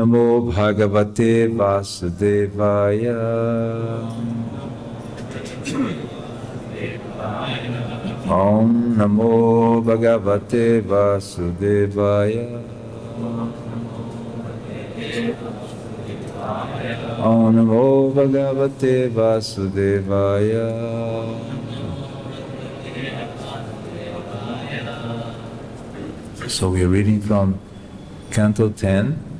Namo Bhagavate Vasudevaya. Om Namo Bhagavate Vasudevaya. Om Namo Bhagavate Vasudevaya. So we are reading from Canto 10,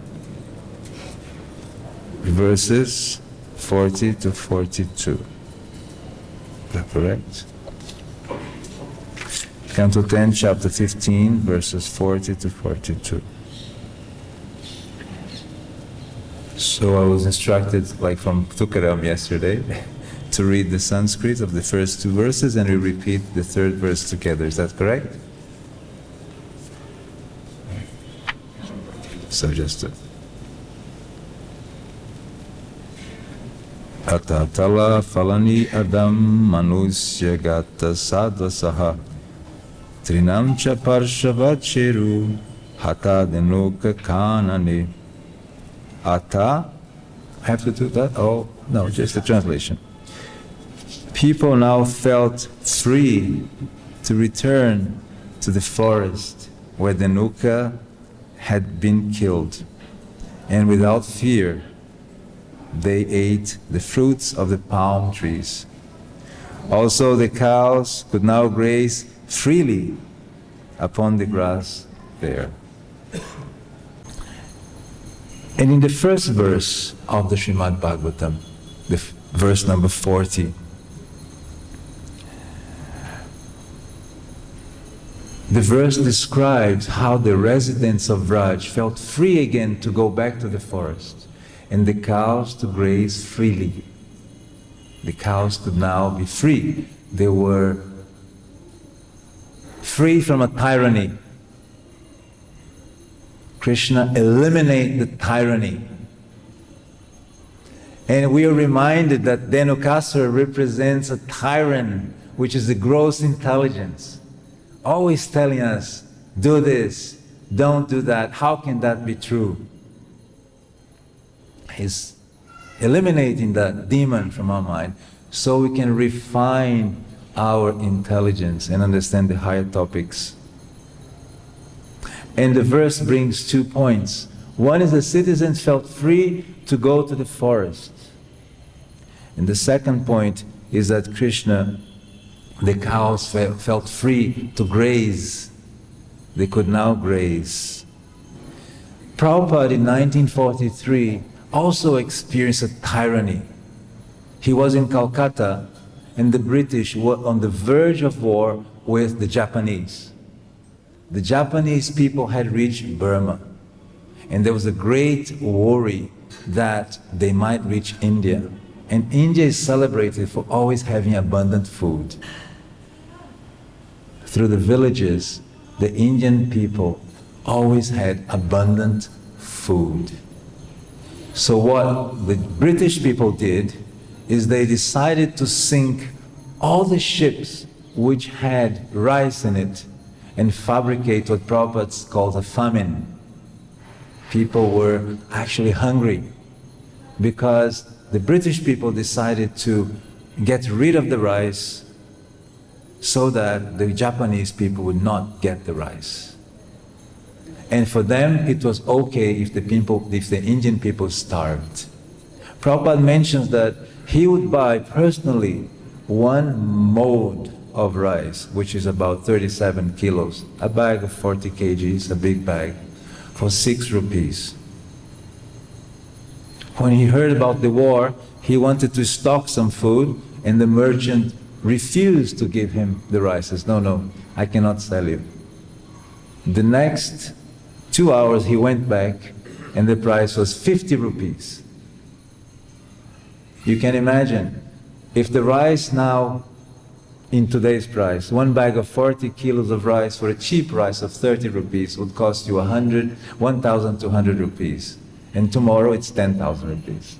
verses 40 to 42. Is that correct? Canto 10, chapter 15, verses 40 to 42. So I was instructed, like from Tukaram yesterday, to read the Sanskrit of the first two verses and we repeat the third verse together. Is that correct? So just Atatala falani adam manusya gata sadvasaha trinamcha parshavacheru hata denuka kanani. Ata, I have to do that? Oh, no, just the translation. People now felt free to return to the forest where Denuka had been killed, and without fear they ate the fruits of the palm trees. Also the cows could now graze freely upon the grass there. And in the first verse of the Srimad Bhagavatam, the verse number 40, the verse describes how the residents of Vraj felt free again to go back to the forest and the cows to graze freely. The cows could now be free. They were free from a tyranny. Krishna eliminated the tyranny. And we are reminded that Dhenukasura represents a tyrant, which is the gross intelligence. Always telling us, do this, don't do that. How can that be true? He's eliminating that demon from our mind so we can refine our intelligence and understand the higher topics. And the verse brings 2 points. One is the citizens felt free to go to the forest. And the second point is that Krishna, the cows felt free to graze. They could now graze. Prabhupada in 1943 also experienced a tyranny. He was in Calcutta and the British were on the verge of war with the Japanese. The Japanese people had reached Burma and there was a great worry that they might reach India. And India is celebrated for always having abundant food. Through the villages, the Indian people always had abundant food. So what the British people did is they decided to sink all the ships which had rice in it and fabricate what Prabhupada called a famine. People were actually hungry because the British people decided to get rid of the rice so that the Japanese people would not get the rice. And for them it was okay if the Indian people starved. Prabhupada mentions that he would buy personally 1 mode of rice, which is about 37 kilos, a bag of 40 kgs, a big bag, for 6 rupees. When he heard about the war, he wanted to stock some food and the merchant refused to give him the rice. He says, no, I cannot sell you. The next 2 hours he went back and the price was 50 rupees. You can imagine, if the rice now, in today's price, 1 bag of 40 kilos of rice for a cheap rice of 30 rupees would cost you 1,200 rupees. And tomorrow it's 10,000 rupees.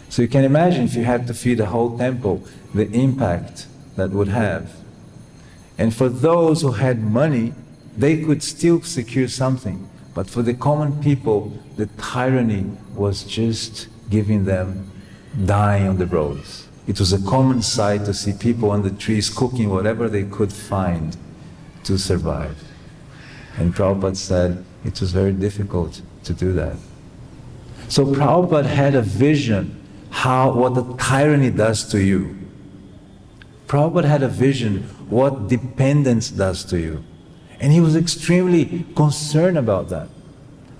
So you can imagine if you had to feed a whole temple, the impact that would have. And for those who had money, they could still secure something. But for the common people, the tyranny was just giving them dying on the roads. It was a common sight to see people on the trees cooking whatever they could find to survive. And Prabhupada said it was very difficult to do that. So Prabhupada had a vision what the tyranny does to you. Prabhupada had a vision what dependence does to you. And he was extremely concerned about that.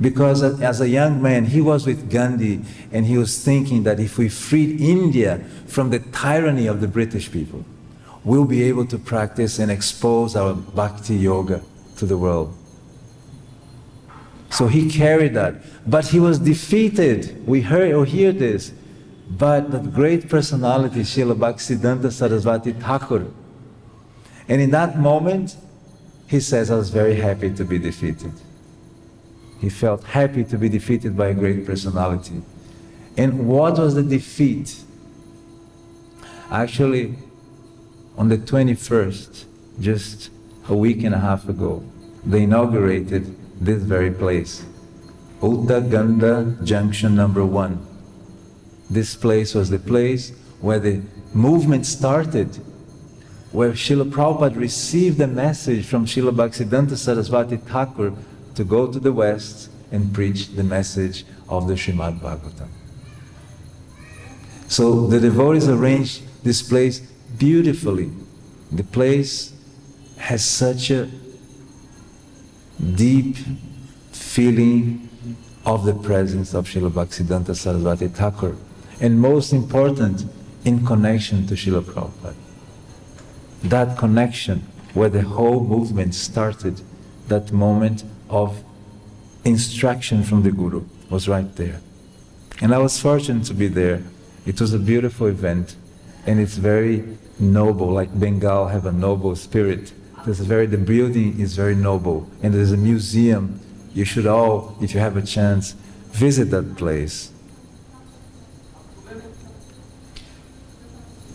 Because as a young man, he was with Gandhi and he was thinking that if we freed India from the tyranny of the British people, we'll be able to practice and expose our bhakti yoga to the world. So he carried that. But he was defeated. We hear this. But that great personality, Srila Bhaktisiddhanta Saraswati Thakur. And in that moment, he says, I was very happy to be defeated. He felt happy to be defeated by a great personality. And what was the defeat? Actually, on the 21st, just a week and a half ago, they inaugurated this very place, Uddaganda Junction number 1. This place was the place where the movement started, where Srila Prabhupada received a message from Srila Bhaktisiddhanta Saraswati Thakur to go to the West and preach the message of the Srimad Bhagavatam. So the devotees arranged this place beautifully. The place has such a deep feeling of the presence of Srila Bhaktisiddhanta Saraswati Thakur, and most important, in connection to Srila Prabhupada. That connection where the whole movement started, that moment of instruction from the Guru was right there. And I was fortunate to be there. It was a beautiful event, and it's very noble, like Bengal have a noble spirit. The building is very noble, and there's a museum. You should all, if you have a chance, visit that place.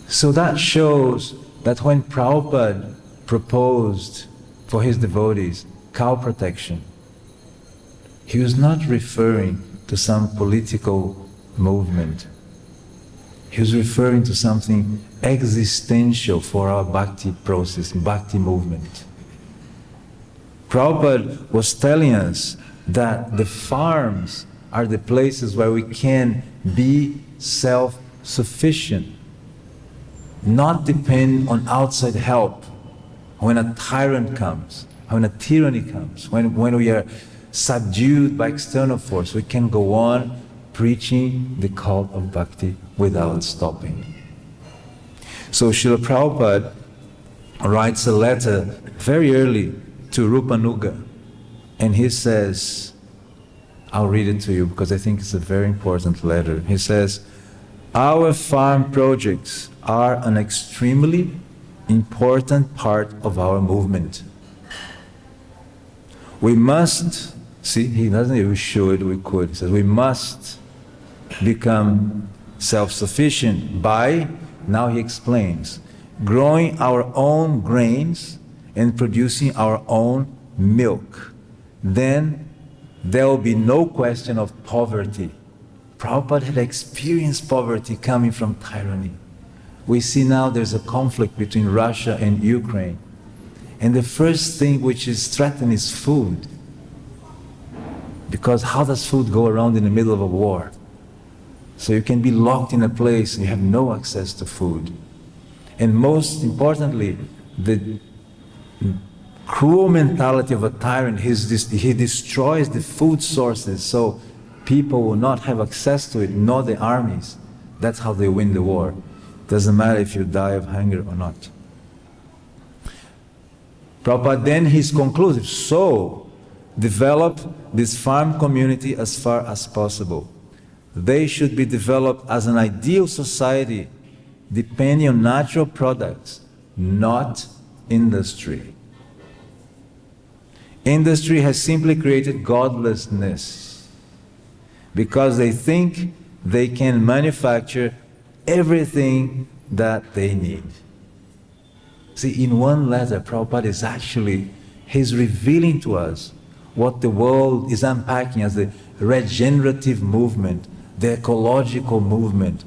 So that shows that when Prabhupada proposed for his devotees cow protection, he was not referring to some political movement. He was referring to something existential for our bhakti process, bhakti movement. Prabhupada was telling us that the farms are the places where we can be self-sufficient, not depend on outside help when a tyrant comes, when a tyranny comes, when we are subdued by external force. We can go on preaching the call of bhakti without stopping. So Srila Prabhupada writes a letter very early to Rupanuga, and he says, I'll read it to you because I think it's a very important letter. He says, our farm projects are an extremely important part of our movement. We must, see, he doesn't say we should, we could. He says we must become self-sufficient by, now he explains, growing our own grains and producing our own milk. Then there will be no question of poverty. Prabhupada had experienced poverty coming from tyranny. We see now there's a conflict between Russia and Ukraine. And the first thing which is threatened is food. Because how does food go around in the middle of a war? So you can be locked in a place and you have no access to food. And most importantly, the cruel mentality of a tyrant, he destroys the food sources so people will not have access to it, nor the armies. That's how they win the war. Doesn't matter if you die of hunger or not. Prabhupada then he's conclusive. So, develop this farm community as far as possible. They should be developed as an ideal society depending on natural products, not industry. Industry has simply created godlessness because they think they can manufacture everything that they need. See, in one letter, Prabhupada is actually, he's revealing to us what the world is unpacking as the regenerative movement, the ecological movement,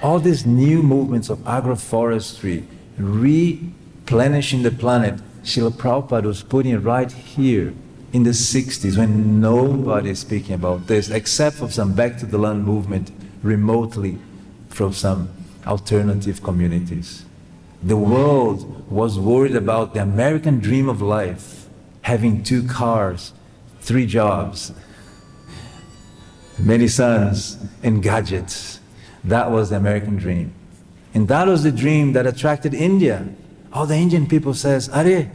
all these new movements of agroforestry, replenishing the planet. Srila Prabhupada was putting it right here in the 60s when nobody is speaking about this except for some back to the land movement remotely from some alternative communities. The world was worried about the American dream of life, having 2 cars, 3 jobs, many sons, and gadgets. That was the American dream. And that was the dream that attracted India. All the Indian people says, "Are,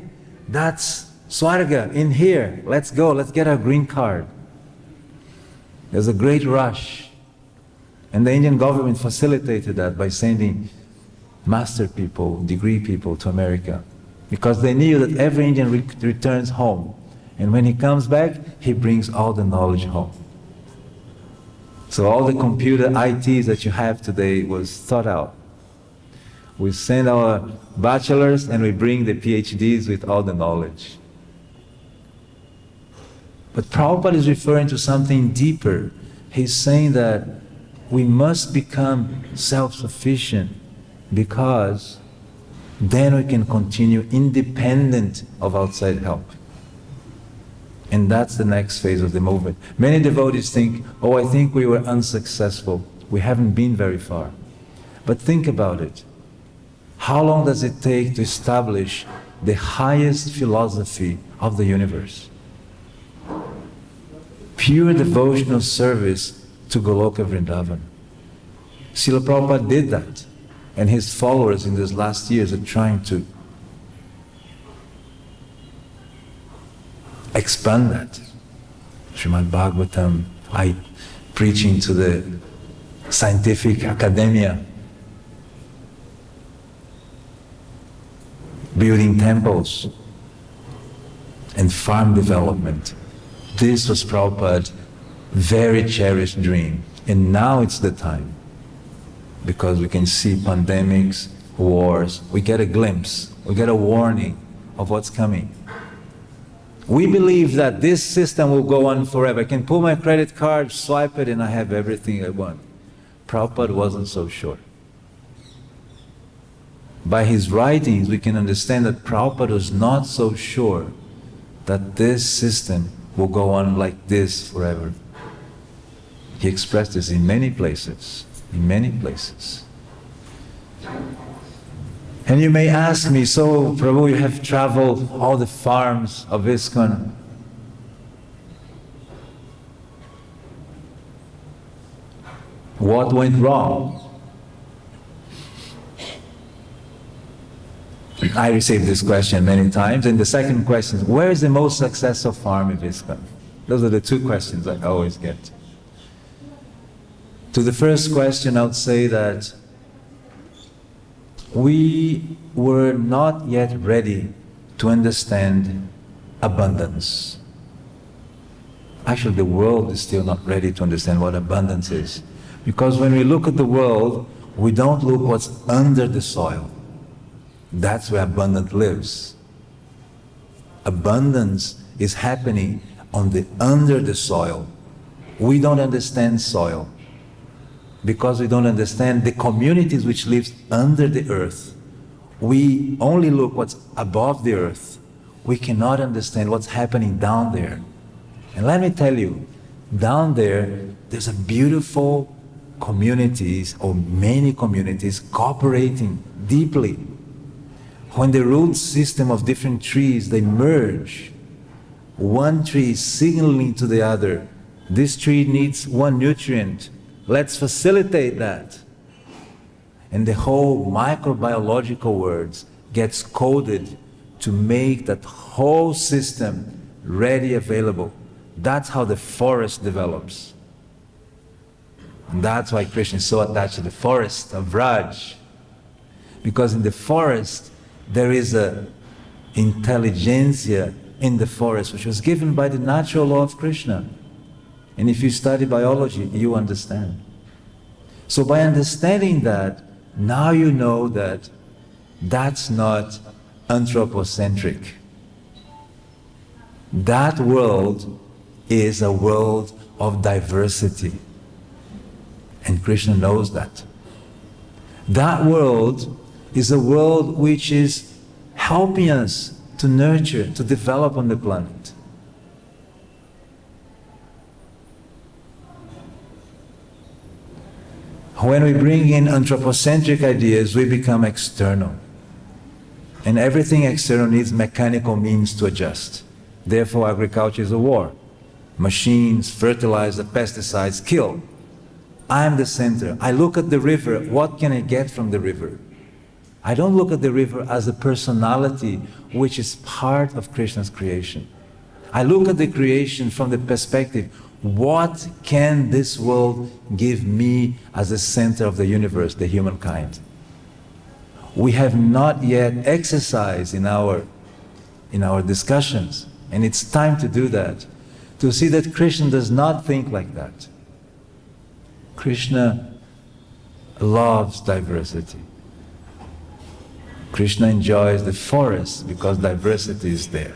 that's Swarga in here. Let's go, let's get our green card." There's a great rush. And the Indian government facilitated that by sending master people, degree people to America. Because they knew that every Indian returns home. And when he comes back, he brings all the knowledge home. So all the computer ITs that you have today was thought out. We send our bachelors and we bring the PhDs with all the knowledge. But Prabhupada is referring to something deeper. He's saying that we must become self-sufficient because then we can continue independent of outside help. And that's the next phase of the movement. Many devotees think, "Oh, I think we were unsuccessful. We haven't been very far." But think about it. How long does it take to establish the highest philosophy of the universe? Pure devotional service to Goloka Vrindavan. Srila Prabhupada did that. And his followers in these last years are trying to expand that. Srimad Bhagavatam, preaching to the scientific academia, building temples, and farm development. This was Prabhupada's very cherished dream. And now it's the time. Because we can see pandemics, wars, we get a glimpse, we get a warning of what's coming. We believe that this system will go on forever. I can pull my credit card, swipe it, and I have everything I want. Prabhupada wasn't so sure. By his writings, we can understand that Prabhupada was not so sure that this system will go on like this forever. He expressed this in many places. In many places. And you may ask me, "So, Prabhu, you have traveled all the farms of ISKCON. What went wrong?" I received this question many times. And the second question is, where is the most successful farm of ISKCON? Those are the 2 questions I always get. To the first question, I would say that we were not yet ready to understand abundance. Actually, the world is still not ready to understand what abundance is. Because when we look at the world, we don't look what's under the soil. That's where abundance lives. Abundance is happening under the soil. We don't understand soil. Because we don't understand the communities which live under the earth. We only look what's above the earth. We cannot understand what's happening down there. And let me tell you, down there's a beautiful communities, or many communities, cooperating deeply. When the root system of different trees, they merge, one tree is signaling to the other, this tree needs one nutrient. Let's facilitate that. And the whole microbiological words gets coded to make that whole system ready, available. That's how the forest develops. And that's why Krishna is so attached to the forest of Raj. Because in the forest, there is a intelligentsia in the forest which was given by the natural law of Krishna. And if you study biology, you understand. So by understanding that, now you know that that's not anthropocentric. That world is a world of diversity. And Krishna knows that. That world is a world which is helping us to nurture, to develop on the planet. When we bring in anthropocentric ideas, we become external. And everything external needs mechanical means to adjust. Therefore, agriculture is a war. Machines, fertilizer, pesticides kill. I am the center. I look at the river. What can I get from the river? I don't look at the river as a personality which is part of Krishna's creation. I look at the creation from the perspective, what can this world give me as the center of the universe, the humankind? We have not yet exercised in our discussions, and it's time to do that, to see that Krishna does not think like that. Krishna loves diversity. Krishna enjoys the forest because diversity is there.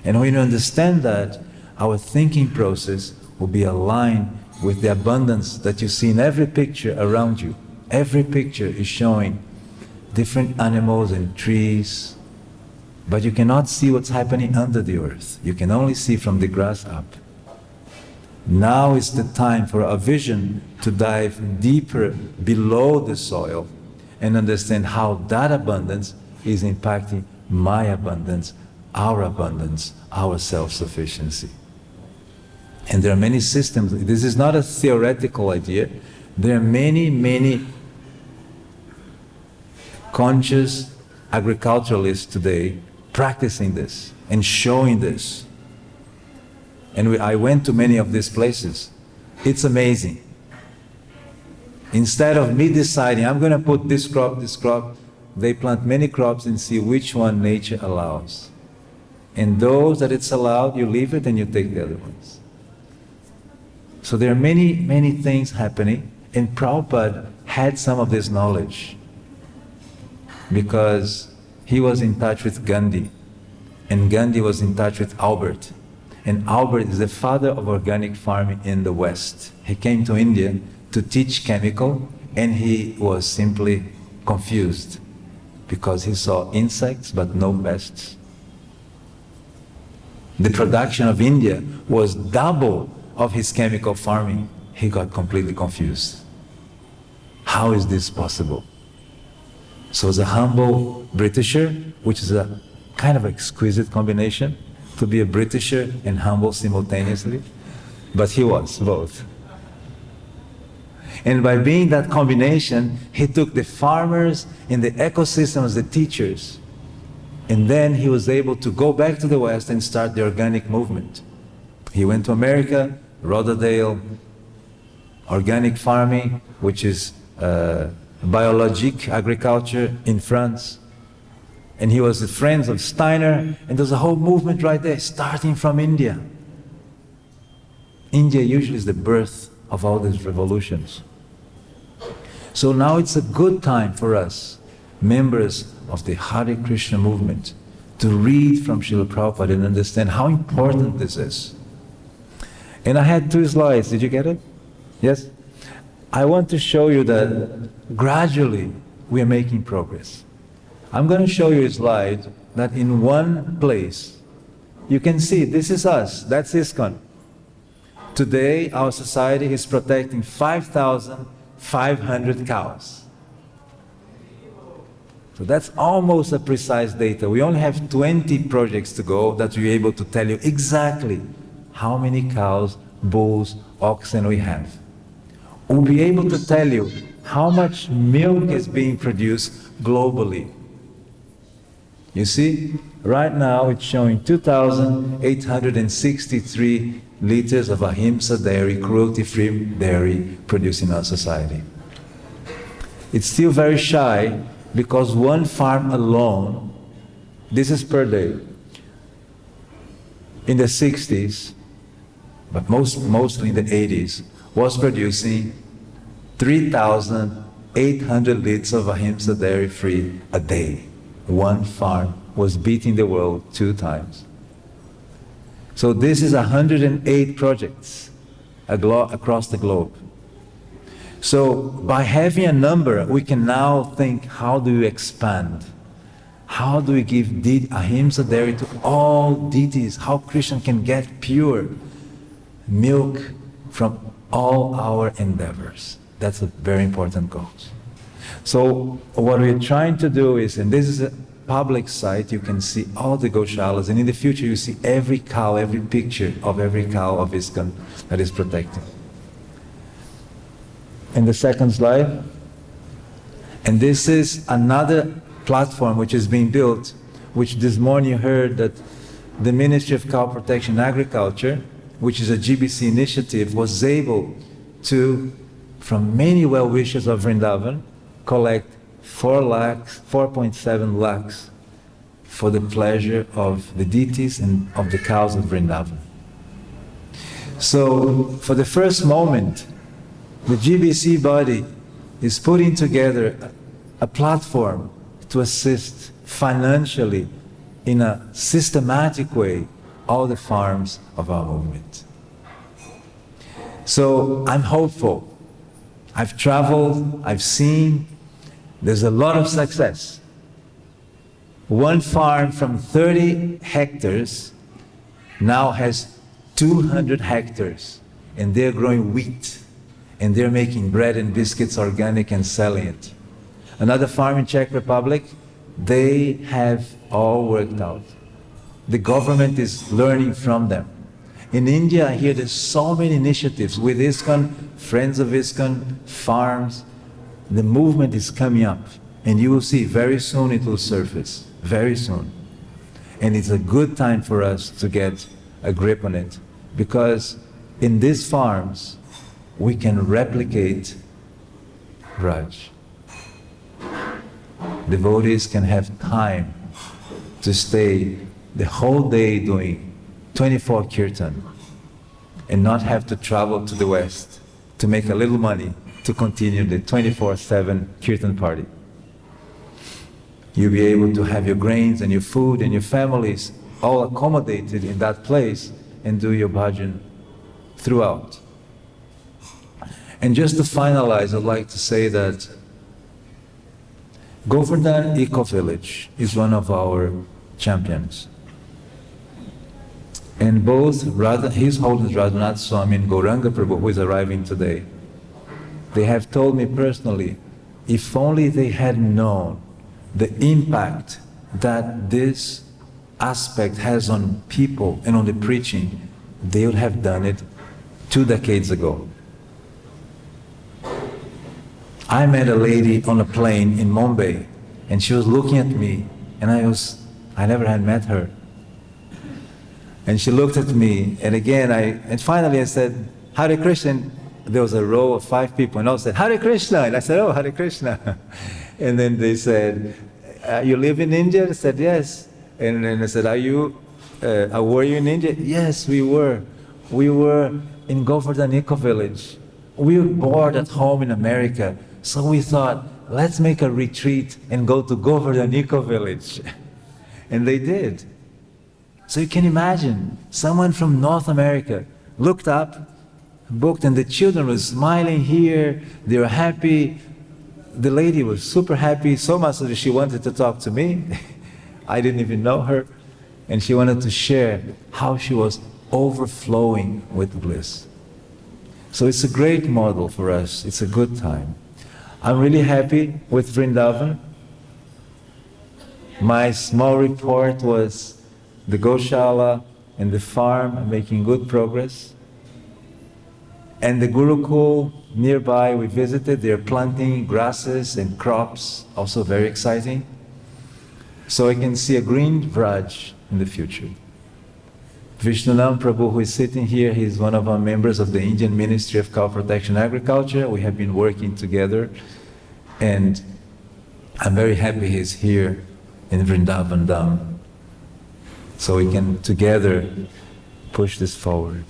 And when you understand that, our thinking process will be aligned with the abundance that you see in every picture around you. Every picture is showing different animals and trees, but you cannot see what's happening under the earth. You can only see from the grass up. Now is the time for our vision to dive deeper below the soil and understand how that abundance is impacting my abundance, our self-sufficiency. And there are many systems. This is not a theoretical idea. There are many conscious agriculturalists today practicing this and showing this. And I went to many of these places. It's amazing. Instead of me deciding, I'm going to put this crop, they plant many crops and see which one nature allows. And those that it's allowed, you leave it and you take the other ones. So there are many things happening, and Prabhupada had some of this knowledge because he was in touch with Gandhi, and Gandhi was in touch with Albert. And Albert is the father of organic farming in the West. He came to India to teach chemical, and he was simply confused because he saw insects but no pests. The production of India was double of his chemical farming. He got completely confused. How is this possible? So as a humble Britisher, which is a kind of exquisite combination, to be a Britisher and humble simultaneously, but he was both. And by being that combination, he took the farmers and the ecosystem as the teachers. And then he was able to go back to the West and start the organic movement. He went to America, Rotterdale, organic farming, which is biologique agriculture in France. And he was the friends of Steiner, and there's a whole movement right there, starting from India. India usually is the birth of all these revolutions. So now it's a good time for us, members of the Hare Krishna movement, to read from Srila Prabhupada and understand how important this is. And I had 2 slides. Did you get it? Yes? I want to show you that gradually we are making progress. I'm going to show you a slide that in one place you can see this is us, that's ISKCON. Today our society is protecting 5,500 cows. So that's almost a precise data. We only have 20 projects to go that we're able to tell you exactly how many cows, bulls, oxen we have. We'll be able to tell you how much milk is being produced globally. You see, right now it's showing 2,863 liters of ahimsa dairy, cruelty-free dairy produced in our society. It's still very shy because one farm alone, this is per day, in the 60s, but mostly in the 80s, was producing 3,800 liters of ahimsa dairy free a day. One farm was beating the world 2 times. So this is 108 projects across the globe. So by having a number, we can now think, how do we expand? How do we give ahimsa dairy to all deities? How Krishna can get pure milk from all our endeavors? That's a very important goal. So what we're trying to do is, and this is a public site, you can see all the Goshalas, and in the future you see every cow, every picture of every cow of ISKCON that is protected. In the second slide, and this is another platform which is being built, which this morning you heard that the Ministry of Cow Protection and Agriculture, which is a GBC initiative, was able to, from many well-wishers of Vrindavan, collect 4.7 lakhs for the pleasure of the deities and of the cows of Vrindavan. So, for the first moment, the GBC body is putting together a platform to assist financially in a systematic way all the farms of our movement. So I'm hopeful. I've traveled, I've seen, there's a lot of success. One farm from 30 hectares now has 200 hectares, and they're growing wheat, and they're making bread and biscuits organic and selling it. Another farm in Czech Republic, they have all worked out. The government is learning from them. In India, I hear there's so many initiatives with ISKCON, Friends of ISKCON, farms. The movement is coming up, and you will see very soon it will surface, very soon. And it's a good time for us to get a grip on it, because in these farms, we can replicate Raj. Devotees can have time to stay the whole day doing 24 kirtan and not have to travel to the West to make a little money to continue the 24/7 kirtan party. You'll be able to have your grains and your food and your families all accommodated in that place and do your bhajan throughout. And just to finalize, I'd like to say that Govardhan Eco Village is one of our champions. And both His Holiness Radhanath Swami and Gauranga Prabhu, who is arriving today, they have told me personally, if only they had known the impact that this aspect has on people and on the preaching, they would have done it 2 decades ago. I met a lady on a plane in Mumbai, and she was looking at me, and I never had met her. And she looked at me, and finally I said, Hare Krishna. There was a row of 5 people, and I said, Hare Krishna. And I said, oh, Hare Krishna. And then they said, you live in India? I said, yes. And then I said, were you in India? Yes, we were. We were in Govardhan Eco Village. We were bored at home in America, so we thought, let's make a retreat and go to Govardhan Eco Village. And they did. So you can imagine, someone from North America looked up, booked, and the children were smiling here, they were happy. The lady was super happy, so much that she wanted to talk to me. I didn't even know her. And she wanted to share how she was overflowing with bliss. So it's a great model for us. It's a good time. I'm really happy with Vrindavan. My small report was the Goshala and the farm are making good progress. And the Gurukul nearby we visited, they're planting grasses and crops, also very exciting. So I can see a green Vraj in the future. Vishnunam Prabhu, who is sitting here, he's one of our members of the Indian Ministry of Cow Protection and Agriculture. We have been working together, and I'm very happy he's here in Vrindavan Dham, so we can together push this forward.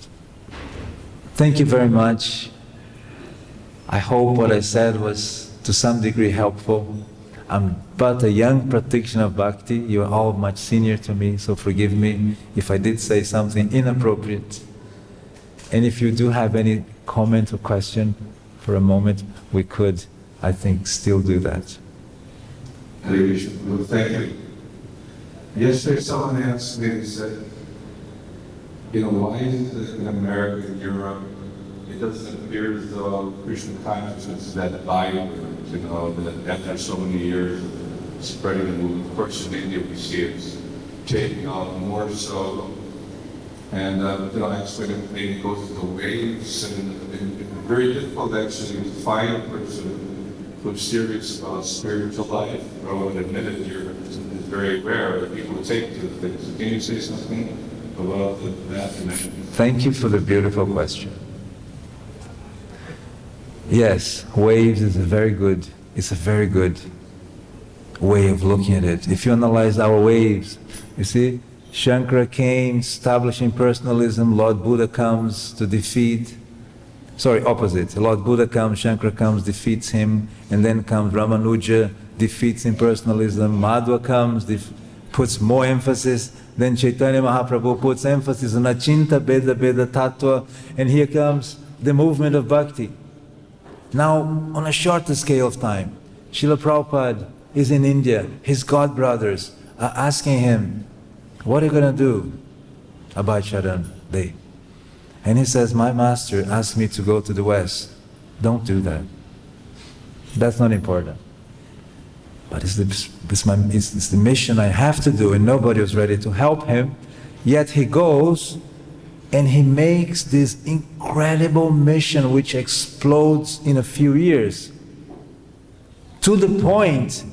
Thank you very much. I hope what I said was to some degree helpful. I'm but a young practitioner of bhakti. You are all much senior to me, so forgive me if I did say something inappropriate. And if you do have any comment or question for a moment, we could, I think, still do that. Hare Krishna. Well, thank you. Yesterday someone asked me, they said, why is it in America and Europe, it doesn't appear as though Krishna consciousness is that vibrant, that after so many years of spreading the movement. Of course, in India we see it's taking off more so. And I explained that maybe it goes through the waves, and it's very difficult actually to find a person who's serious about spiritual life. I would admit it, it's very rare that people take to the things. So can you say something about that? Thank you for the beautiful question. Yes, waves is a very good way of looking at it. If you analyze our waves, you see, Shankara came establishing personalism, Lord Buddha comes to defeat, opposite. Lord Buddha comes, Shankara comes, defeats him, and then comes Ramanuja, defeats impersonalism, Madhva comes, puts more emphasis, then Chaitanya Mahaprabhu puts emphasis on Achinta Beda Beda Tattva, and here comes the movement of bhakti. Now, on a shorter scale of time, Srila Prabhupada is in India, his god brothers are asking him, what are you going to do about Charan Day? And he says, my master asked me to go to the West. Don't do that. That's not important. But it's the mission I have to do, and nobody was ready to help him. Yet he goes and he makes this incredible mission which explodes in a few years, to the point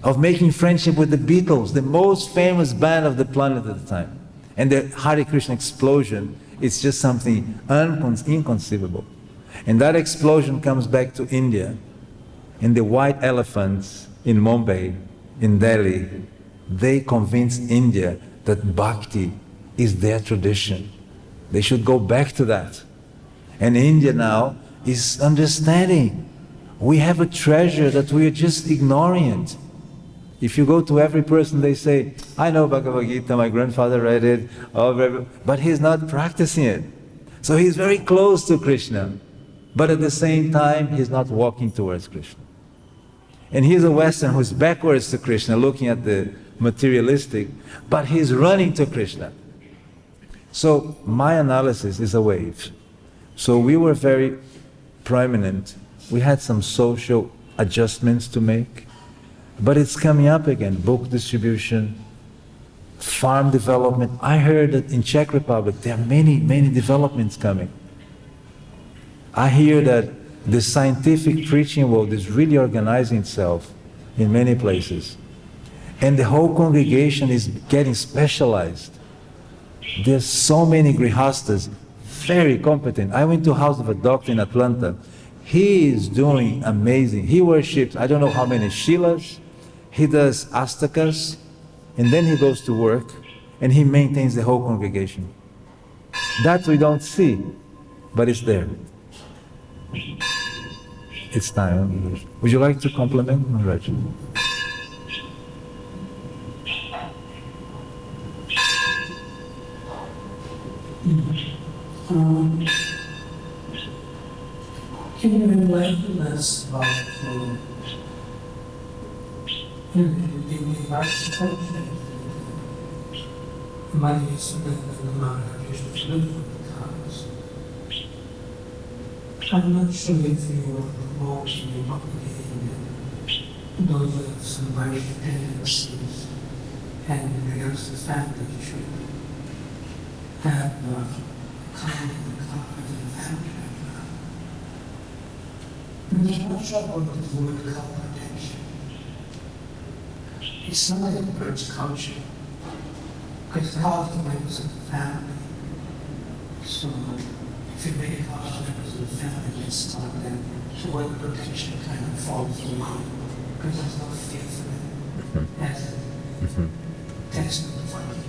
of making friendship with the Beatles, the most famous band of the planet at the time. And the Hare Krishna explosion is just something inconceivable. And that explosion comes back to India, and the white elephants in Mumbai, in Delhi, they convince India that bhakti is their tradition. They should go back to that. And India now is understanding we have a treasure that we are just ignoring it. If you go to every person, they say, I know Bhagavad Gita, my grandfather read it, but he's not practicing it. So he's very close to Krishna, but at the same time, he's not walking towards Krishna. And he's a Western who's backwards to Krishna, looking at the materialistic, but he's running to Krishna. So my analysis is a wave. So we were very prominent. We had some social adjustments to make, but it's coming up again. Book distribution, farm development. I heard that in Czech Republic there are many developments coming. I hear that the scientific preaching world is really organizing itself in many places. And the whole congregation is getting specialized. There's so many grihastas, very competent. I went to the house of a doctor in Atlanta. He is doing amazing. He worships, I don't know how many Shilas. He does astakas, and then he goes to work, and he maintains the whole congregation. That we don't see, but it's there. It's time. Would you like to compliment Maharaj? Can you enlighten us about the architecture? Money is the Maharaj is living with cars. I'm not sure if you are promoting the Bhakti and those with some very tendencies and the rest of the family should have kind of cars in the family. There's no trouble with the word protection. It's not a bird's culture, because it's all the members of the family. So if you make it all the members of the family, it's not them. The word protection kind of falls away, because there's no faith in it. That's not the funny.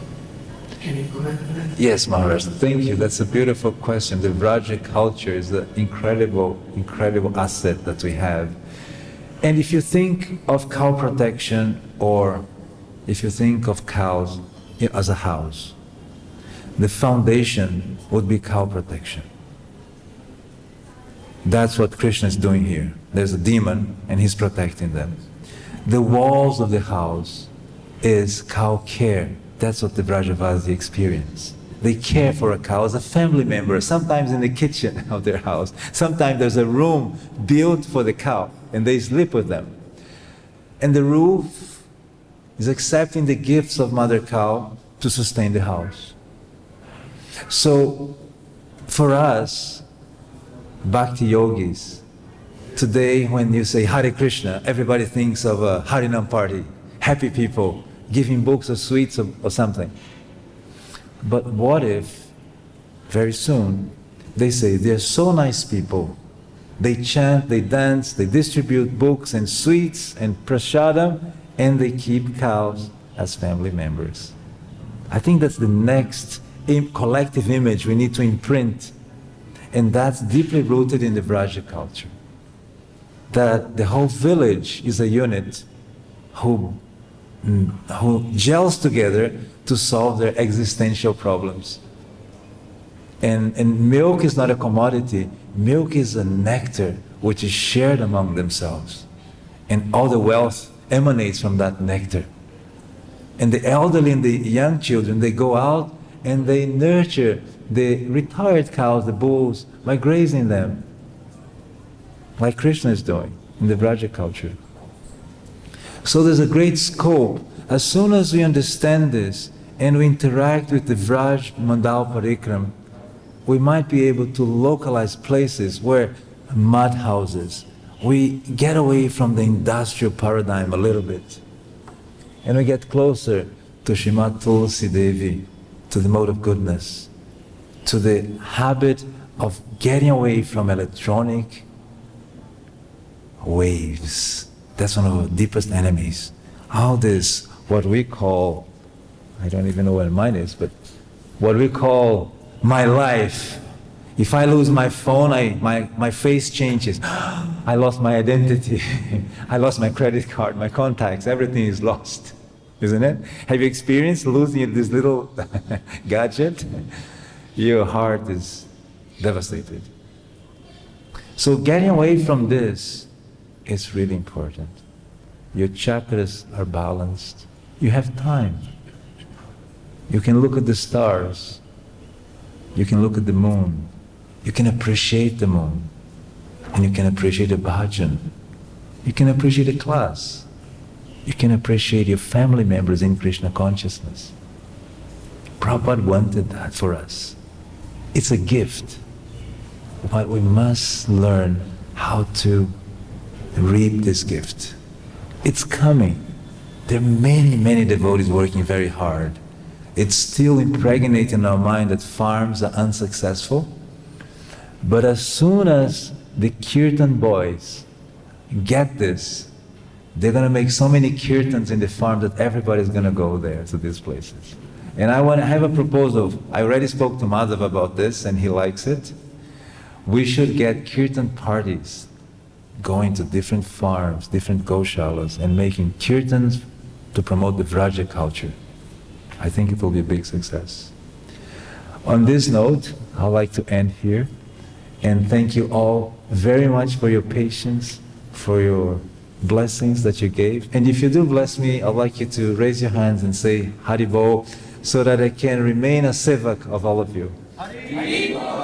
Can you go ahead with that? Yes, Maharaj, thank you. That's a beautiful question. The Vraja culture is an incredible asset that we have. And if you think of cow protection, or if you think of cows as a house, the foundation would be cow protection. That's what Krishna is doing here. There's a demon and he's protecting them. The walls of the house is cow care. That's what the Vrajavasi experience. They care for a cow as a family member, sometimes in the kitchen of their house. Sometimes there's a room built for the cow and they sleep with them. And the roof is accepting the gifts of Mother Cow to sustain the house. So for us, Bhakti Yogis, today when you say Hare Krishna, everybody thinks of a Harinam party, happy people, giving books or sweets or something. But what if, very soon, they say they're so nice people, they chant, they dance, they distribute books and sweets and prasadam, and they keep cows as family members. I think that's the next collective image we need to imprint, and that's deeply rooted in the Vraja culture. That the whole village is a unit who gels together to solve their existential problems. And milk is not a commodity. Milk is a nectar which is shared among themselves. And all the wealth emanates from that nectar. And the elderly and the young children, they go out and they nurture the retired cows, the bulls, by grazing them, like Krishna is doing in the Vraja culture. So there's a great scope. As soon as we understand this and we interact with the Vraj Mandal Parikram, we might be able to localize places where mud houses, we get away from the industrial paradigm a little bit. And we get closer to Srimati Tulsi Devi, to the mode of goodness, to the habit of getting away from electronic waves. That's one of our deepest enemies. All this, what we call, I don't even know what mine is, but what we call my life. If I lose my phone, my face changes. I lost my identity. I lost my credit card, my contacts, everything is lost. Isn't it? Have you experienced losing this little gadget? Your heart is devastated. So getting away from this is really important. Your chakras are balanced. You have time. You can look at the stars. You can look at the moon. You can appreciate the moon. And you can appreciate a bhajan. You can appreciate a class. You can appreciate your family members in Krishna consciousness. Prabhupada wanted that for us. It's a gift. But we must learn how to reap this gift. It's coming. There are many, many devotees working very hard. It's still impregnated in our mind that farms are unsuccessful. But as soon as the kirtan boys get this, they're going to make so many kirtans in the farm that everybody's going to go there to these places. And I have a proposal. I already spoke to Madhav about this and he likes it. We should get kirtan parties going to different farms, different goshalas, and making kirtans to promote the Vraja culture. I think it will be a big success. On this note, I'd like to end here. And thank you all very much for your patience, for your blessings that you gave. And if you do bless me, I'd like you to raise your hands and say Haribol, so that I can remain a sevak of all of you. Haribol.